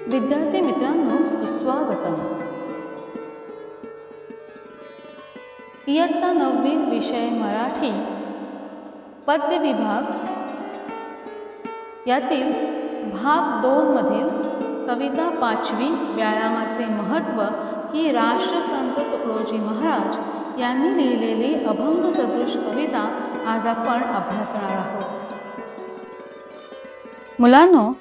विद्यार्थी मित्रांनो, सुस्वागतम. इयत्ता 9वी विषय मराठी पद्य विभाग यातील भाग 2 मधील कविता 5वी व्यायामाचे महत्त्व ही राष्ट्रसंत तुकडोजी महाराज यांनी लिहिलेली अभंग सदृश कविता आज आपण अभ्यासणार आहोत. मुलांनो,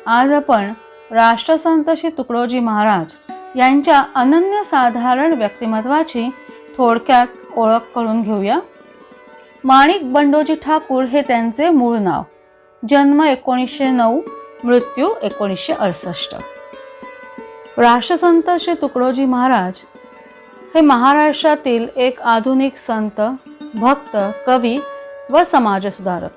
आज आपण राष्ट्रसंत श्री तुकडोजी महाराज यांच्या अनन्यसाधारण व्यक्तिमत्वाची थोडक्यात ओळख करून घेऊया. माणिक बंडोजी ठाकूर हे त्यांचे मूळ नाव. जन्म 1909, मृत्यू 1968. राष्ट्रसंत श्री तुकडोजी महाराज हे महाराष्ट्रातील एक आधुनिक संत, भक्त, कवी व समाजसुधारक.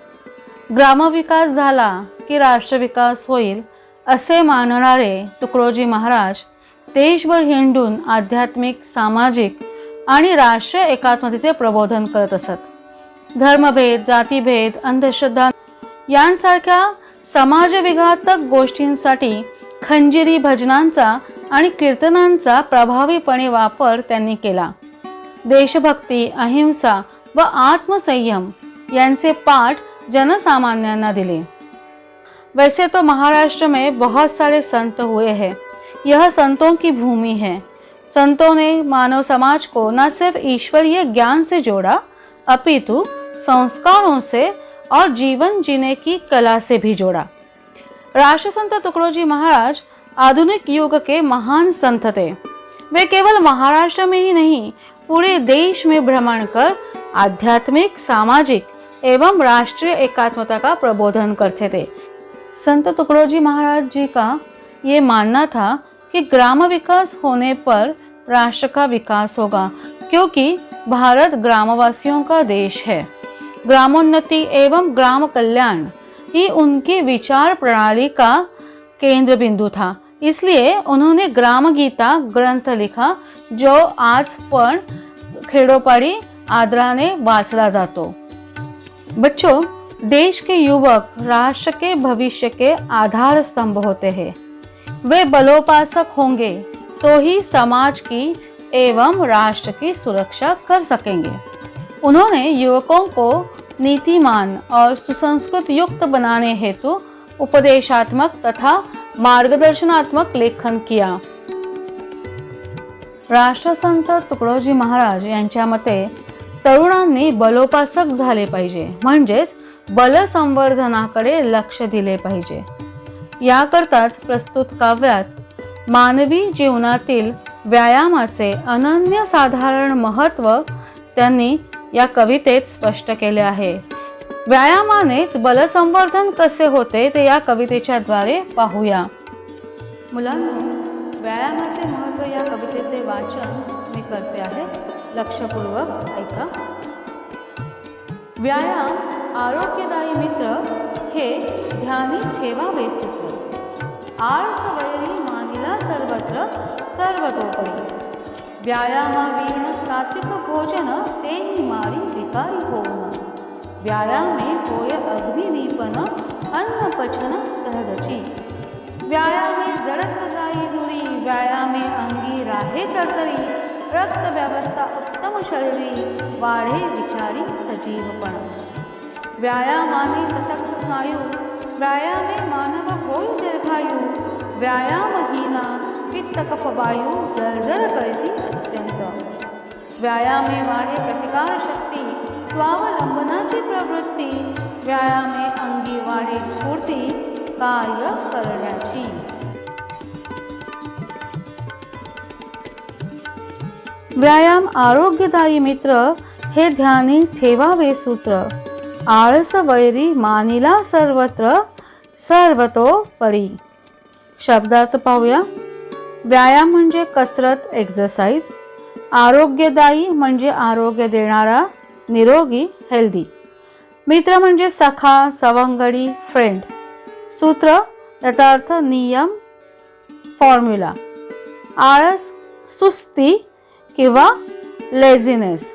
ग्रामविकास झाला की राष्ट्रविकास होईल असे मानणारे तुकडोजी महाराज देशभर हिंडून आध्यात्मिक, सामाजिक आणि राष्ट्रीय एकात्मतेचे प्रबोधन करत असत. धर्मभेद, जातीभेद, अंधश्रद्धा यांसारख्या समाजविघातक गोष्टींसाठी खंजिरी भजनांचा आणि कीर्तनांचा प्रभावीपणे वापर त्यांनी केला. देशभक्ती, अहिंसा व आत्मसंयम यांचे पाठ जनसामान्यांना दिले. वैसे तो महाराष्ट्र में बहुत सारे संत हुए हैं. यह संतों की भूमि है. संतों ने मानव समाज को न सिर्फ ईश्वरीय ज्ञान से जोड़ा, अपितु संस्कारों से और जीवन जीने की कला से भी जोड़ा. राष्ट्रसंत तुकडोजी महाराज आधुनिक युग के महान संत थे. वे केवल महाराष्ट्र में ही नहीं, पूरे देश में भ्रमण कर आध्यात्मिक, सामाजिक एवं राष्ट्रीय एकात्मता का प्रबोधन करते थे. संत तुकडोजी महाराज जी का ये मानना था कि ग्राम विकास होने पर राष्ट्र का विकास होगा, क्योंकि भारत ग्रामवासियों का देश है. ग्रामोन्नति एवं ग्राम कल्याण ही उनकी विचार प्रणाली का केंद्र बिंदु था. इसलिए उन्होंने ग्राम गीता ग्रंथ लिखा, जो आज पण खेडोपाडी आदराने वाचला जातो. बच्चों, देश के युवक राष्ट्र के भविष्य के आधार स्तंभ होते हैं. वे बलोपासक होंगे तो ही समाज की एवं राष्ट्र की सुरक्षा कर सकेंगे. उन्होंने युवकों को नीतिमान और सुसंस्कृत युक्त बनाने हेतु उपदेशात्मक तथा मार्गदर्शनात्मक लेखन किया. राष्ट्रसंत तुकडोजी महाराज यांच्या मते तरुणांनी बलोपासक झाले पाहिजे, म्हणजेच बलसंवर्धनाकडे लक्ष दिले पाहिजे. याकरताच प्रस्तुत काव्यात मानवी जीवनातील व्यायामाचे अनन्यसाधारण महत्त्व त्यांनी या कवितेत स्पष्ट केले आहे. व्यायामानेच बलसंवर्धन कसे होते ते या कवितेच्या द्वारे पाहूया. मुलांनो, व्यायामाचे महत्त्व या कवितेचे वाचन मी करते आहे. लक्षपूर्वक ऐका. व्यायाम आरोग्यदायी मित्र हे ध्यानी ठेवावे सूत्र. आळस वैरी मानिला सर्वत्र सर्वतोपरी. व्यायामावीण सात्विक भोजन तेही मारी विकारी होऊन. व्यायामे होय अग्निदीपन अन्न पचन सहजची. व्यायामे जडत्व जाई दुरी. व्यायामे अंगी राहे तरतरी. रक्त व्यवस्था उत्तम शरीरी. वाढे विचारी सजीवपण. व्यायामाने सशक्त स्नायू. व्यायामे मानव होय दीर्घायू. व्यायामहीना पित्त कफ वायू जर्जर करती अत्यंत. व्यायामे वाढे प्रतिकार शक्ती. स्वावलंबनाची प्रवृत्ती. व्यायामे अंगी वाढे स्फूर्ती कार्य करण्याची. व्यायाम आरोग्यदायी मित्र हे ध्यानी ठेवावे सूत्र. आळस वैरी मानिला सर्वत्र सर्वतोपरी. शब्दार्थ पाहूया. व्यायाम म्हणजे कसरत, एक्सरसाइज. आरोग्यदायी म्हणजे आरोग्य देणारा, निरोगी, हेल्दी. मित्र म्हणजे सखा, सवंगडी, फ्रेंड. सूत्र याचा अर्थ नियम, फॉर्म्युला. आळस, सुस्ती किंवा लेझिनेस.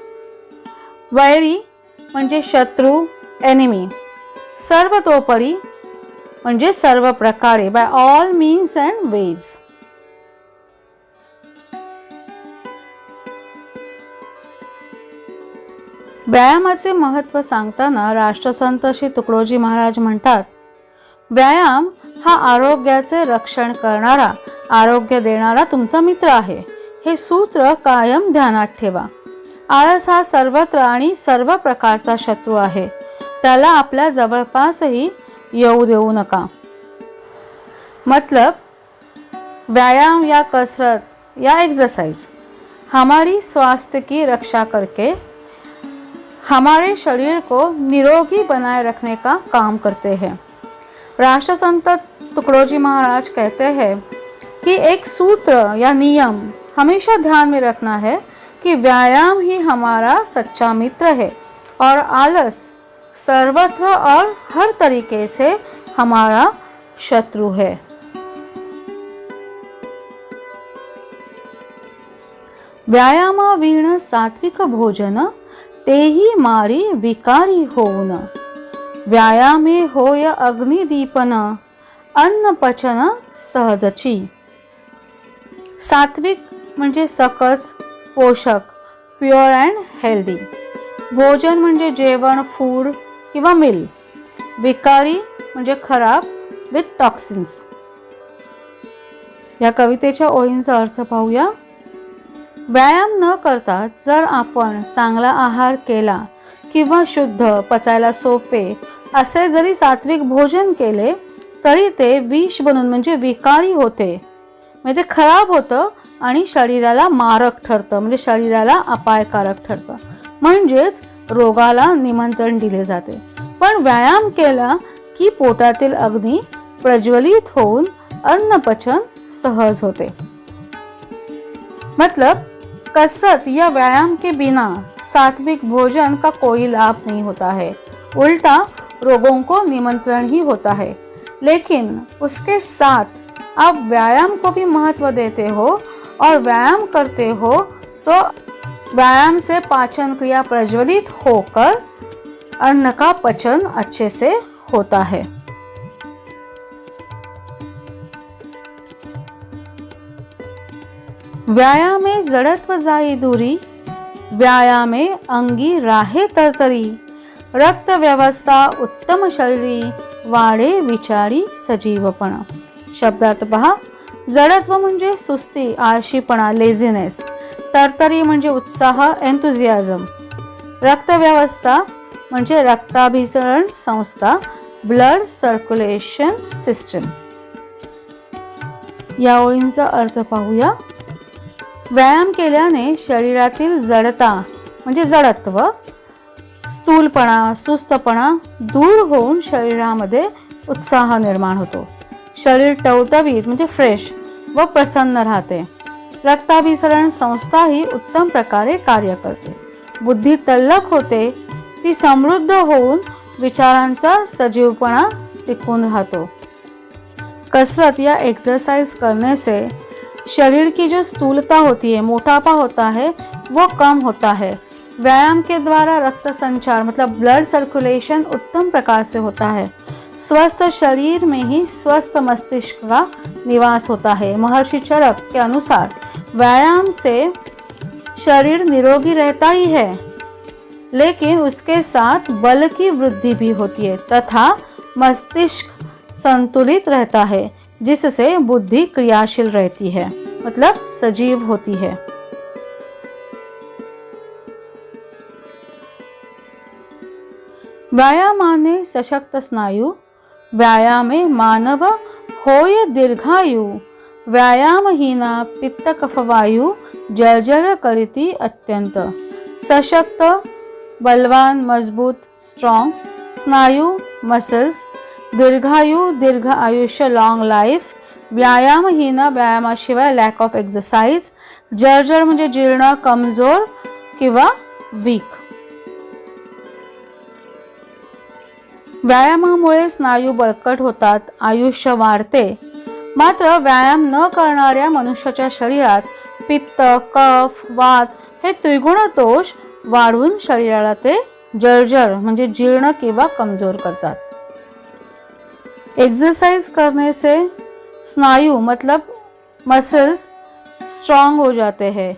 वैरी म्हणजे शत्रू, एनिमी. सर्वतोपरी म्हणजे सर्व प्रकारे, by all means and ways. व्यायामाचे महत्त्व सांगताना राष्ट्रसंत श्री तुकडोजी महाराज म्हणतात, व्यायाम हा आरोग्याचे रक्षण करणारा, आरोग्य देणारा तुमचा मित्र आहे. हे सूत्र कायम ध्यानात ठेवा. आळस हा सर्वत्र आणि सर्व प्रकारचा शत्रू आहे. त्याला आपल्या जवळपासही येऊ देऊ नका. मतलब व्यायाम या कसरत या एक्सरसाइज हमारी स्वास्थ्य की रक्षा करके हमारे शरीर को निरोगी बनाए रखने का काम करते हैं. राष्ट्रसंत तुकडोजी महाराज कहते हैं कि एक सूत्र या नियम हमेशा ध्यान में रखना है कि व्यायाम ही हमारा सच्चा मित्र है और आलस सर्वत्र और हर तरीके से हमारा शत्रु है. व्यायामाविण सात्विक भोजन तेही मारी विकारी होऊन. व्यायामे होय अग्निदीपन अन्न पचन सहजची. सात्विक म्हणजे सकस, पोषक, प्युअर अँड हेल्दी. भोजन म्हणजे जेवण, फूड किंवा मिल. विकारी म्हणजे खराब, विथ टॉक्सिन्स. या कवितेच्या ओळींचा अर्थ पाहूया. व्यायाम न करता जर आपण चांगला आहार केला किंवा शुद्ध, पचायला सोपे असे जरी सात्विक भोजन केले तरी ते विष बनून म्हणजे विकारी होते, म्हणजे ते खराब होतं आणि शरीराला मारक ठरतं, म्हणजे शरीराला अपायकारक ठरतं, म्हणजेच रोगाला निमंत्रण दिले जाते. पण व्यायाम केला की पोटातील अग्नी प्रज्वलित होऊन अन्नपचन सहज होते. मतलब कसरत या व्यायाम के बिना सात्विक भोजन का कोई लाभ नहीं होता है, उल्टा रोगों को निमंत्रण ही होता है. लेकिन उसके साथ आप व्यायाम को भी महत्व देते हो और व्यायाम करते हो तो व्यायाम से पाचन क्रिया प्रज्वलित होकर अन्न का पचन अच्छे से होता है. व्यायामे जडत्व जाई दूरी, व्यायामे अंगी राहे तरतरी. रक्त व्यवस्था उत्तम शरीरी, वाढे विचारी सजीवपणा. शब्दार्थ पहा. जडत्व म्हणजे सुस्ती, आळशीपणा, लेझीनेस. तरतरी म्हणजे उत्साह, एन्थुझियाझम. रक्तव्यवस्था म्हणजे रक्ताभिसरण संस्था, ब्लड सर्क्युलेशन सिस्टम. या ओळींचा अर्थ पाहूया. व्यायाम केल्याने शरीरातील जडता म्हणजे जडत्व, स्थूलपणा, सुस्तपणा दूर होऊन शरीरामध्ये उत्साह निर्माण होतो. शरीर टवटवीत म्हणजे फ्रेश व प्रसन्न राहते. रक्ताभिसरण संस्था ही उत्तम प्रकारे कार्य करते. बुद्धी तल्लख होते, ती समृद्ध होऊन विचारांचा सजीवपणा टिकून राहतो. कसरत या एक्सरसाइज करने से शरीर की जो स्थूलता होती है, मोटापा होता है, वो कम होता है. व्यायाम के द्वारा रक्त संचार मतलब ब्लड सर्कुलेशन उत्तम प्रकार से होता है. स्वस्थ शरीर में ही स्वस्थ मस्तिष्क का निवास होता है. महर्षि चरक के अनुसार व्यायाम से शरीर निरोगी रहता ही है, लेकिन उसके साथ बल की वृद्धि भी होती है तथा मस्तिष्क संतुलित रहता है, जिससे बुद्धि क्रियाशील रहती है, मतलब सजीव होती है. व्यायामाने सशक्त स्नायु, व्यायामे मानव होय दीर्घायु. व्यायामहीना पित्त कफवायु जर्जर करीती अत्यंत. सशक्त, बलवान, मजबूत, स्ट्रॉंग. स्नायु, मसल्स. दीर्घायु, दीर्घ आयुष्य, लॉंग लाईफ. व्यायामहीन, व्यायामाशिवाय लॅक ऑफ एक्सरसाइज. जर्जर म्हणजे जीर्ण, कमजोर किंवा वीक. व्यायामामुळे स्नायू बळकट होतात, आयुष्य वाढते. मात्र व्यायाम न करणाऱ्या मनुष्याच्या शरीरात पित्त, कफ, वात हे त्रिगुण दोष वाढून शरीराला ते जर्जर म्हणजे जीर्ण किंवा कमजोर करतात. एक्सरसाइज करने से स्नायु मतलब मसल्स स्ट्रांग हो जाते हैं।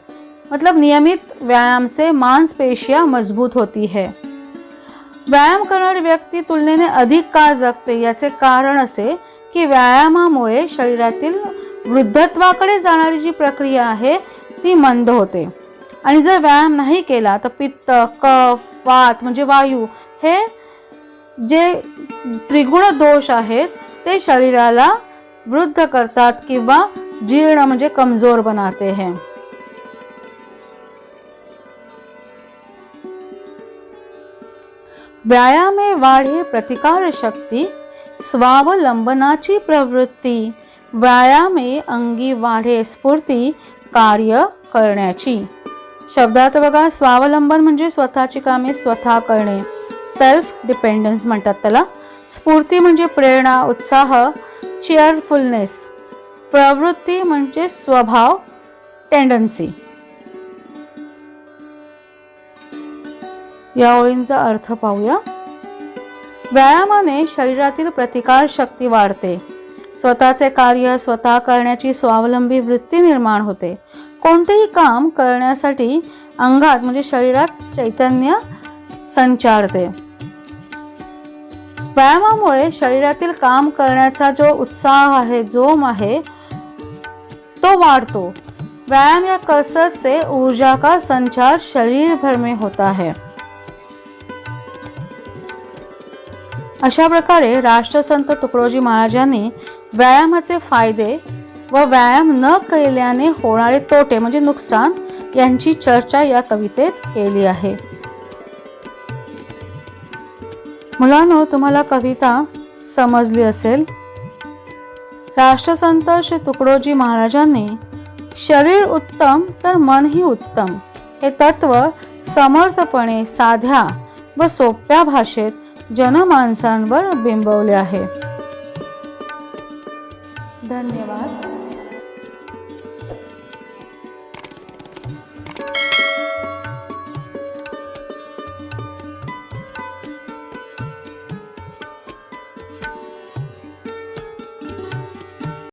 मतलब नियमित व्यायाम से मांसपेशियां मजबूत होती है। व्यायाम करणारे व्यक्ती तुलनेने अधिक काळ जगते। याचे कारण असे की व्यायामामुळे शरीरातील वृद्धत्वाकडे जाणारी जी प्रक्रिया आहे ती मंद होते। आणि जर व्यायाम नाही केला तर पित्त, कफ, वात म्हणजे वायू हे जे त्रिगुण दोष आहेत ते शरीराला वृद्ध करतात किंवा जीर्ण म्हणजे कमजोर बनाते हैं। व्यायामे वाढे प्रतिकार शक्ती, स्वावलंबनाची प्रवृत्ती। व्यायामे अंगी वाढे स्फूर्ती, कार्य करण्याची। शब्दार्थ बघा, स्वावलंबन म्हणजे स्वतःची कामे स्वतः करणे, सेल्फ डिपेंडन्स म्हणतात त्याला। स्फूर्ती म्हणजे प्रेरणा, उत्साह, चेअरफुलनेस। प्रवृत्ती म्हणजे स्वभाव, टेंडन्सी। या ओळींचा अर्थ पाहूया। व्यायामाने शरीरातील प्रतिकार शक्ती वाढते, स्वतःचे कार्य स्वतः करण्याची स्वावलंबी वृत्ती निर्माण होते, कोणतेही काम करण्यासाठी अंगात म्हणजे शरीरात चैतन्य संचारते। व्यायामामुळे शरीरातील काम करण्याचा जो उत्साह आहे, जोम आहे तो वाढतो। व्यायाम या कसरत से ऊर्जा का संचार शरीर भर में होता है। अशा प्रकारे राष्ट्रसंत तुकडोजी महाराजांनी व्यायामाचे फायदे व व्यायाम न केल्याने होणारे तोटे म्हणजे नुकसान यांची चर्चा या कवितेत केली आहे। मुलांनो, तुम्हाला कविता समजली असेल। राष्ट्रसंत श्री तुकडोजी महाराजांनी शरीर उत्तम तर मनही उत्तम हे तत्व समर्थपणे साध्या व सोप्या भाषेत जनमानसांवर बिंबवले आहे। धन्यवाद।